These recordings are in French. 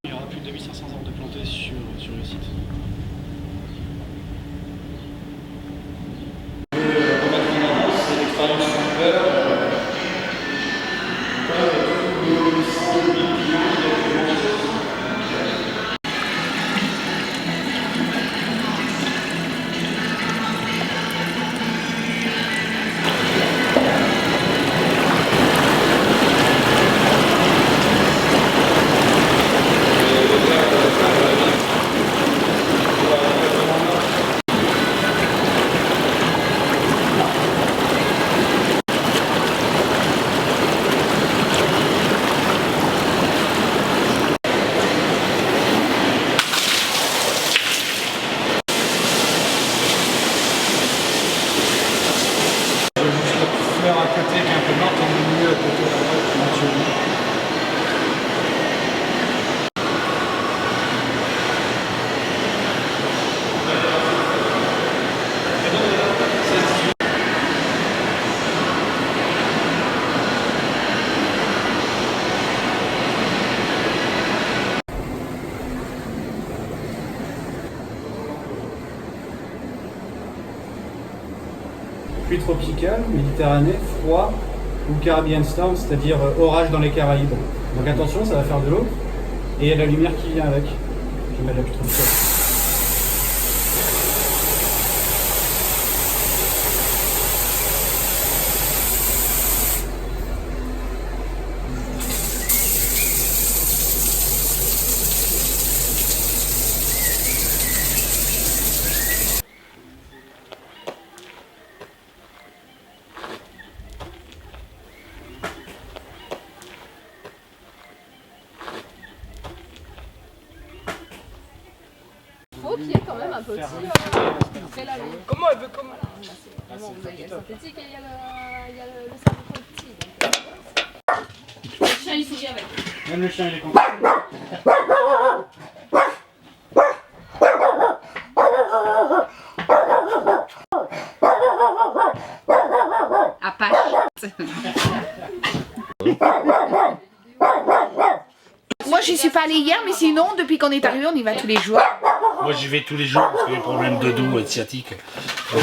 Il y aura plus de 2500 arbres de plantés sur le site. Remettre en avant, c'est l'expérience super. À côté, qui est un peu morte, on est mieux à côté de la droite, éventuellement. Pluie tropicale, Méditerranée, froid ou Caribbean Storm, c'est-à-dire orage dans les Caraïbes. Donc attention, ça va faire de l'eau et il y a la lumière qui vient avec. Je vais mettre la pluie tropicale. Faut qu'il y ait quand même un petit prélavé. Comment elle veut comment Vous avez le synthétique et il y a le savon petit. Le chien il sourit avec. Même le chien il est content. Apache. Moi, j'y suis pas allée hier, mais sinon, depuis qu'on est arrivé, on y va tous les jours. Moi j'y vais tous les jours parce que j'ai des problèmes de dos et de sciatique.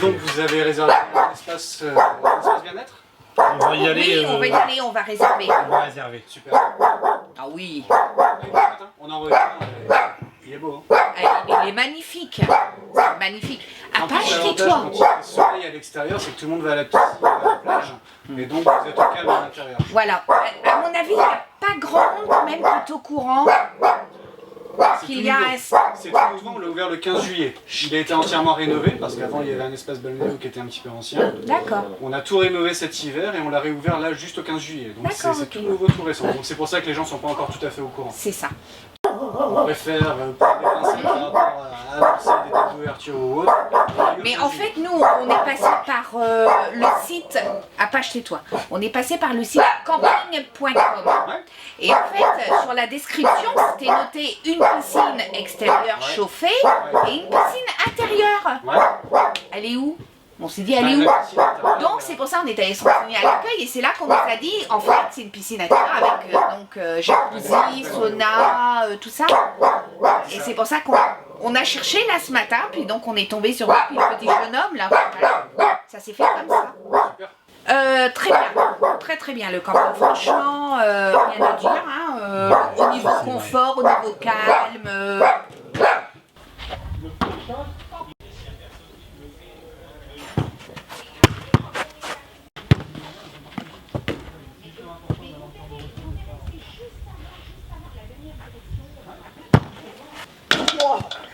Donc vous avez réservé un espace bien-être? On va y aller. Oui, on va y aller, on va réserver. On va réserver. Super. Ah oui, On enregistre. Il est beau. Hein. il est magnifique. C'est magnifique. Apache, tais-toi. Quand il y a le soleil à l'extérieur, c'est que tout le monde va à la piscine, à la plage. Et donc vous êtes au calme à l'intérieur. Voilà. À mon avis, il n'y a pas grand monde quand même qui est au courant qu'il y a un... C'est tout nouveau, on l'a ouvert le 15 juillet. Il a été entièrement rénové parce qu'avant il y avait un espace balnéo qui était un petit peu ancien. D'accord. On a tout rénové cet hiver et on l'a réouvert là juste au 15 juillet. Donc c'est D'accord, ok. tout nouveau, tout récent. Donc c'est pour ça que les gens ne sont pas encore tout à fait au courant. C'est ça. On préfère prendre des pincettes par rapport à annoncer des dates d'ouverture ou autre. Mais en fait, nous, on est passé par le site, Apache tais-toi, on est passé par le site camping.com. Et en fait, sur la description, c'était noté une piscine extérieure chauffée et une piscine intérieure. Ouais. Elle est où? On s'est dit, elle est où? Donc c'est pour ça qu'on est allé se renseigner à l'accueil et c'est là qu'on nous a dit, en fait, c'est une piscine intérieure avec jacuzzi, sauna, tout ça. Et c'est pour ça qu'on a cherché là ce matin, puis donc on est tombé sur lui, puis le petit jeune homme là, voilà. Ça s'est fait comme ça. Très bien, très bien le camping, franchement, rien à dire, hein, au niveau confort, au niveau calme.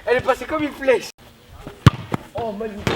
Elle est passée comme une flèche. Oh, magnifique.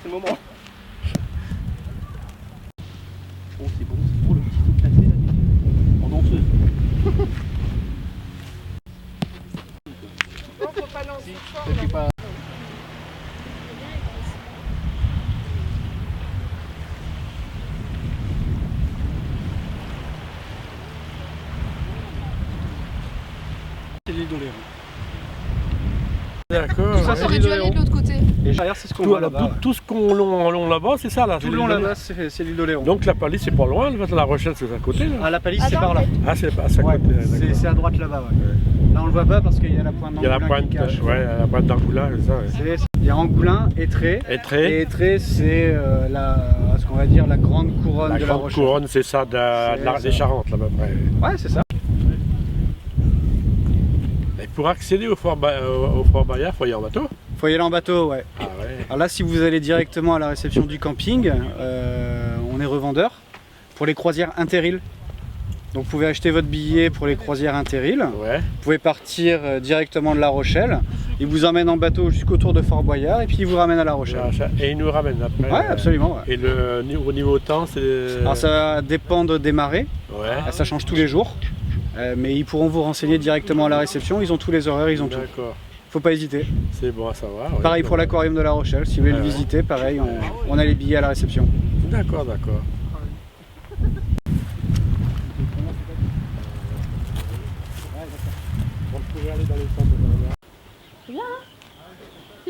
C'est le moment. Oh, c'est bon, c'est trop le petit saut placé là, en danseuse. Non, faut pas lancer fort. Ça fait pas. C'est l'île d'Oléron. D'accord. Tout ça, ouais. c'est On aurait dû aller de l'autre côté. Et derrière, c'est ce qu'on Tout, voit alors, là-bas. tout ce qu'on long là-bas, c'est ça là. Tout c'est le long l'île là-bas, c'est l'île d'Oléron. Donc la palisse c'est pas loin, la Rochelle c'est à côté là. Ah, la palisse, c'est par là. Ah c'est pas à côté. Ouais, d'accord. c'est à droite là-bas. Ouais. Là, on le voit pas parce qu'il y a la pointe Il y a la d'Angoulin pointe, qui cache. ouais, la pointe d'Angoulin, c'est ça. Ouais. Il y a Angoulin, Étré. Étré. Et Étré, c'est ce qu'on va dire la grande couronne La de la grande Rochelle. couronne, c'est ça, C'est des ça. Charentes là à peu près. Ouais, c'est ça. Et pour accéder au Fort Bayard, il faut y aller en bateau. Faut y aller en bateau, ouais. Ah ouais. Alors là, si vous allez directement à la réception du camping, on est revendeur pour les croisières Interrail. Donc vous pouvez acheter votre billet pour les croisières Interrail. Ouais. Vous pouvez partir directement de La Rochelle. Il vous emmène en bateau jusqu'au tour de Fort Boyard et puis il vous ramène à La Rochelle. Et il nous ramène après. Ouais, absolument. Ouais. Et au niveau temps, c'est. Alors ça va dépendre des marées, Ouais. ça change tous les jours. Mais ils pourront vous renseigner directement à la réception, ils ont tous les horaires, ils ont tout. D'accord. Faut pas hésiter. C'est bon à savoir. ouais. Pareil pour l'aquarium de La Rochelle, si vous voulez le Ouais. visiter, pareil, on a les billets à la réception. D'accord, d'accord. aller dans les centres de Verrières. C'est bien, hein?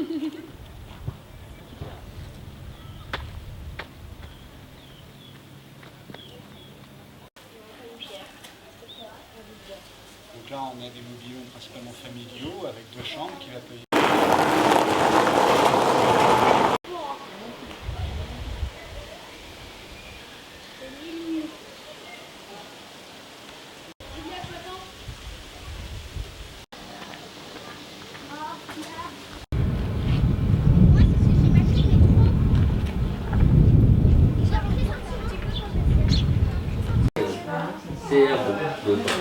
Donc là, on a des mobilhomes principalement familiaux avec 2 chambres qui va payer. C'est un peu d'autres.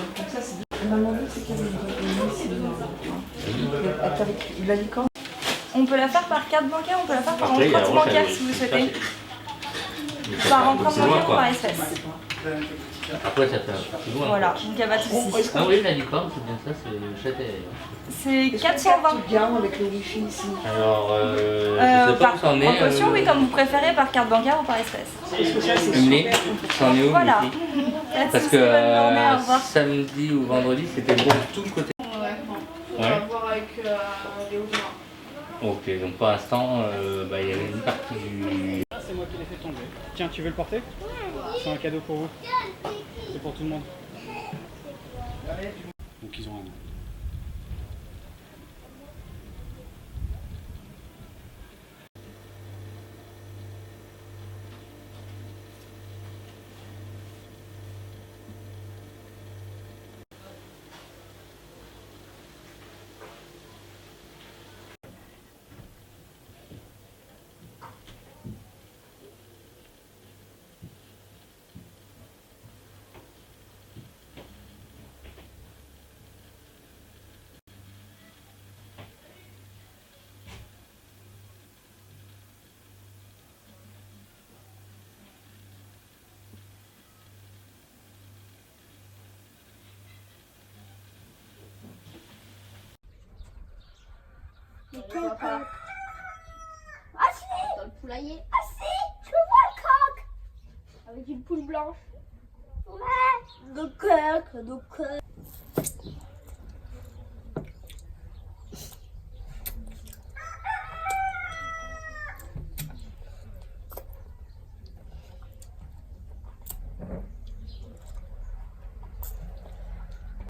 On peut la faire par carte bancaire, on peut la faire par Après, il y a empreinte Roche, bancaire elle- si vous souhaitez. ça Par fait un empreinte peu loin, bancaire ou quoi. par espèce. Après, ça fait un peu plus loin. Voilà, donc il n'y a pas de souci. Ah oui, la licorne, c'est bien ça, c'est Châtelet. C'est 420. Alors, je sais pas Par où ça en est. en caution, oui, comme vous préférez, par carte bancaire ou par espèce. Jumelé, ça en est où Voilà. les filles Pas de Parce souci, que bonne journée, au revoir. samedi ou vendredi, c'était bon de tout le côté. Ouais. voir avec Léo. Ok, donc pour l'instant, il y avait une partie du... Ah, c'est moi qui l'ai fait tomber. Tiens, tu veux le porter? C'est un cadeau pour vous. C'est pour tout le monde. Donc ils ont un an. Dans le poulailler. Ah si, je vois le coq. Avec une poule blanche. Ouais. Le coq.